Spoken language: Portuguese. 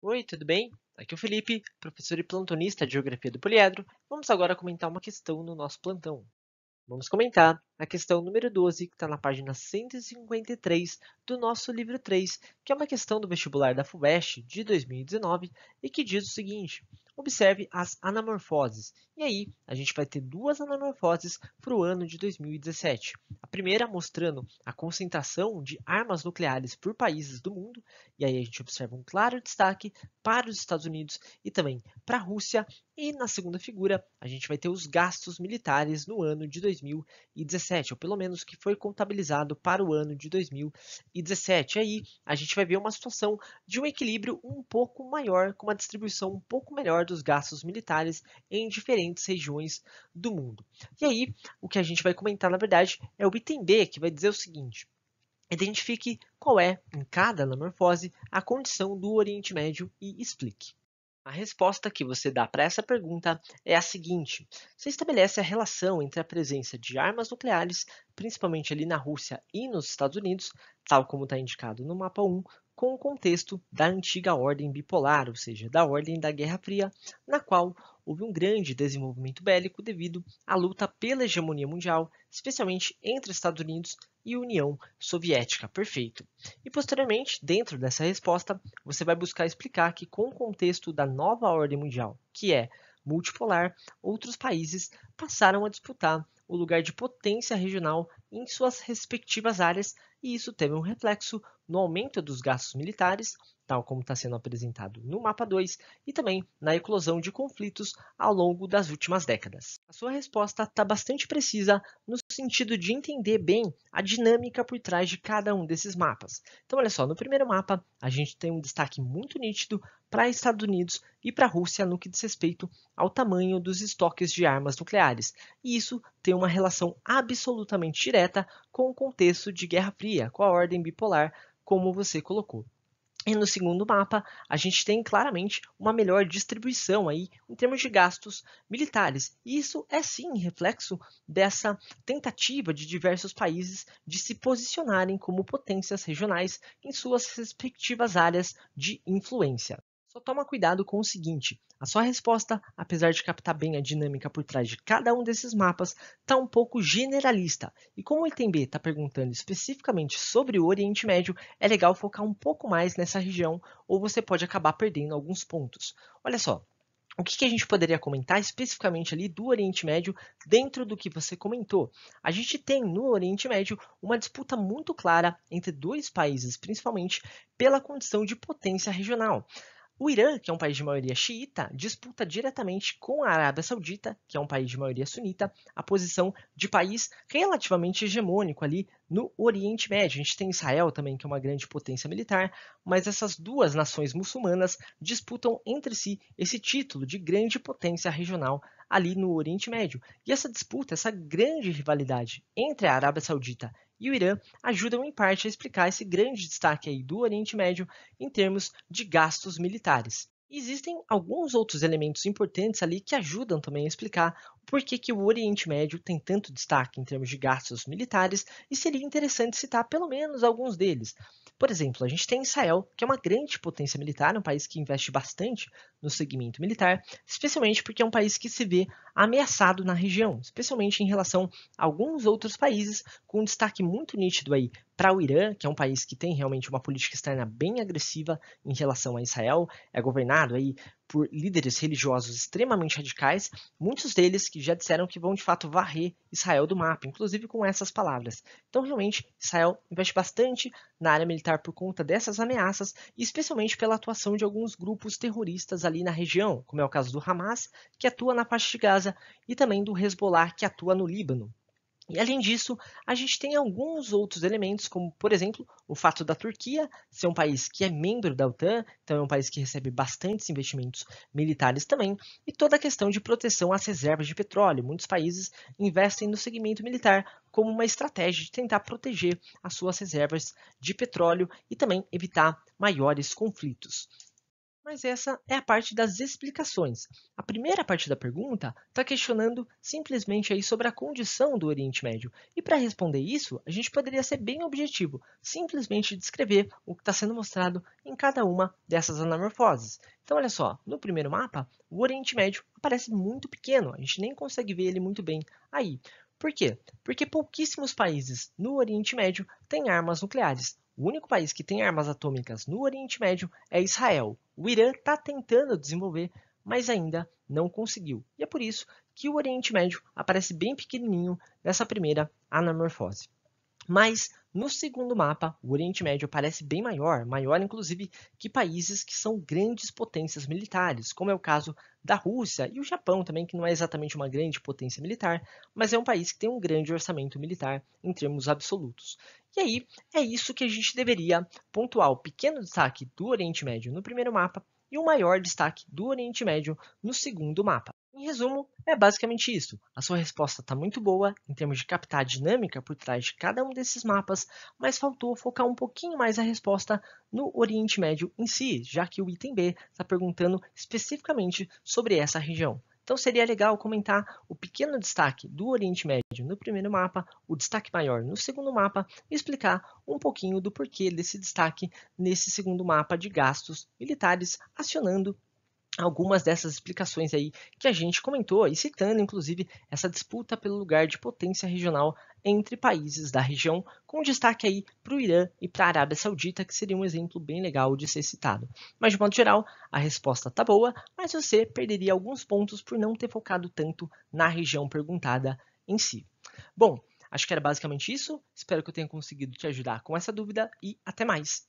Oi, tudo bem? Aqui é o Felipe, professor e plantonista de Geografia do Poliedro. Vamos agora comentar uma questão no nosso plantão. Vamos comentar a questão número 12, que está na página 153 do nosso livro 3, que é uma questão do vestibular da FUVEST de 2019 e que diz o seguinte: observe as anamorfoses. E aí, a gente vai ter duas anamorfoses para o ano de 2017. A primeira mostrando a concentração de armas nucleares por países do mundo, e aí a gente observa um claro destaque para os Estados Unidos e também para a Rússia. E na segunda figura, a gente vai ter os gastos militares no ano de 2017, ou pelo menos que foi contabilizado para o ano de 2017. E aí a gente vai ver uma situação de um equilíbrio um pouco maior, com uma distribuição um pouco melhor dos gastos militares em diferentes regiões do mundo. E aí, o que a gente vai comentar, na verdade, é o item B, que vai dizer o seguinte: identifique qual é, em cada anamorfose, a condição do Oriente Médio e explique. A resposta que você dá para essa pergunta é a seguinte: você estabelece a relação entre a presença de armas nucleares, principalmente ali na Rússia e nos Estados Unidos, tal como está indicado no mapa 1, com o contexto da antiga ordem bipolar, ou seja, da ordem da Guerra Fria, na qual houve um grande desenvolvimento bélico devido à luta pela hegemonia mundial, especialmente entre Estados Unidos e União Soviética. Perfeito. E posteriormente, dentro dessa resposta, você vai buscar explicar que, com o contexto da nova ordem mundial, que é multipolar, outros países passaram a disputar o lugar de potência regional em suas respectivas áreas, e isso teve um reflexo no aumento dos gastos militares, tal como está sendo apresentado no mapa 2, e também na eclosão de conflitos ao longo das últimas décadas. A sua resposta está bastante precisa no sentido de entender bem a dinâmica por trás de cada um desses mapas. Então, olha só, no primeiro mapa, a gente tem um destaque muito nítido para Estados Unidos e para a Rússia no que diz respeito ao tamanho dos estoques de armas nucleares. E isso tem uma relação absolutamente direta com o contexto de Guerra Fria, com a ordem bipolar, como você colocou. E no segundo mapa, a gente tem claramente uma melhor distribuição aí em termos de gastos militares. E isso é sim reflexo dessa tentativa de diversos países de se posicionarem como potências regionais em suas respectivas áreas de influência. Só toma cuidado com o seguinte: a sua resposta, apesar de captar bem a dinâmica por trás de cada um desses mapas, está um pouco generalista. E como o item B está perguntando especificamente sobre o Oriente Médio, é legal focar um pouco mais nessa região, ou você pode acabar perdendo alguns pontos. Olha só, o que a gente poderia comentar especificamente ali do Oriente Médio dentro do que você comentou? A gente tem no Oriente Médio uma disputa muito clara entre dois países, principalmente pela condição de potência regional. O Irã, que é um país de maioria xiita, disputa diretamente com a Arábia Saudita, que é um país de maioria sunita, a posição de país relativamente hegemônico ali no Oriente Médio. A gente tem Israel também, que é uma grande potência militar, mas essas duas nações muçulmanas disputam entre si esse título de grande potência regional ali no Oriente Médio. E essa disputa, essa grande rivalidade entre a Arábia Saudita e o Irã ajudam em parte a explicar esse grande destaque aí do Oriente Médio em termos de gastos militares. Existem alguns outros elementos importantes ali que ajudam também a explicar o porquê que o Oriente Médio tem tanto destaque em termos de gastos militares e seria interessante citar pelo menos alguns deles. Por exemplo, a gente tem Israel, que é uma grande potência militar, um país que investe bastante no segmento militar, especialmente porque é um país que se vê ameaçado na região, especialmente em relação a alguns outros países, com um destaque muito nítido aí para o Irã, que é um país que tem realmente uma política externa bem agressiva em relação a Israel, é governado aí por líderes religiosos extremamente radicais, muitos deles que já disseram que vão de fato varrer Israel do mapa, inclusive com essas palavras. Então, realmente, Israel investe bastante na área militar por conta dessas ameaças e especialmente pela atuação de alguns grupos terroristas ali na região, como é o caso do Hamas, que atua na faixa de Gaza, e também do Hezbollah, que atua no Líbano. E além disso, a gente tem alguns outros elementos, como por exemplo, o fato da Turquia ser um país que é membro da OTAN, então é um país que recebe bastantes investimentos militares também, e toda a questão de proteção às reservas de petróleo. Muitos países investem no segmento militar como uma estratégia de tentar proteger as suas reservas de petróleo e também evitar maiores conflitos. Mas essa é a parte das explicações. A primeira parte da pergunta está questionando simplesmente aí sobre a condição do Oriente Médio. E para responder isso, a gente poderia ser bem objetivo, simplesmente descrever o que está sendo mostrado em cada uma dessas anamorfoses. Então, olha só, no primeiro mapa, o Oriente Médio aparece muito pequeno, a gente nem consegue ver ele muito bem aí. Por quê? Porque pouquíssimos países no Oriente Médio têm armas nucleares. O único país que tem armas atômicas no Oriente Médio é Israel. O Irã está tentando desenvolver, mas ainda não conseguiu. E é por isso que o Oriente Médio aparece bem pequenininho nessa primeira anamorfose. Mas no segundo mapa, o Oriente Médio aparece bem maior, maior inclusive que países que são grandes potências militares, como é o caso da Rússia e o Japão também, que não é exatamente uma grande potência militar, mas é um país que tem um grande orçamento militar em termos absolutos. E aí, é isso que a gente deveria pontuar, o pequeno destaque do Oriente Médio no primeiro mapa e o maior destaque do Oriente Médio no segundo mapa. Em resumo, é basicamente isso. A sua resposta está muito boa em termos de captar a dinâmica por trás de cada um desses mapas, mas faltou focar um pouquinho mais a resposta no Oriente Médio em si, já que o item B está perguntando especificamente sobre essa região. Então seria legal comentar o pequeno destaque do Oriente Médio no primeiro mapa, o destaque maior no segundo mapa e explicar um pouquinho do porquê desse destaque nesse segundo mapa de gastos militares, acionando algumas dessas explicações aí que a gente comentou, e citando inclusive essa disputa pelo lugar de potência regional entre países da região, com destaque aí para o Irã e para a Arábia Saudita, que seria um exemplo bem legal de ser citado. Mas de modo geral, a resposta está boa, mas você perderia alguns pontos por não ter focado tanto na região perguntada em si. Bom, acho que era basicamente isso. Espero que eu tenha conseguido te ajudar com essa dúvida e até mais!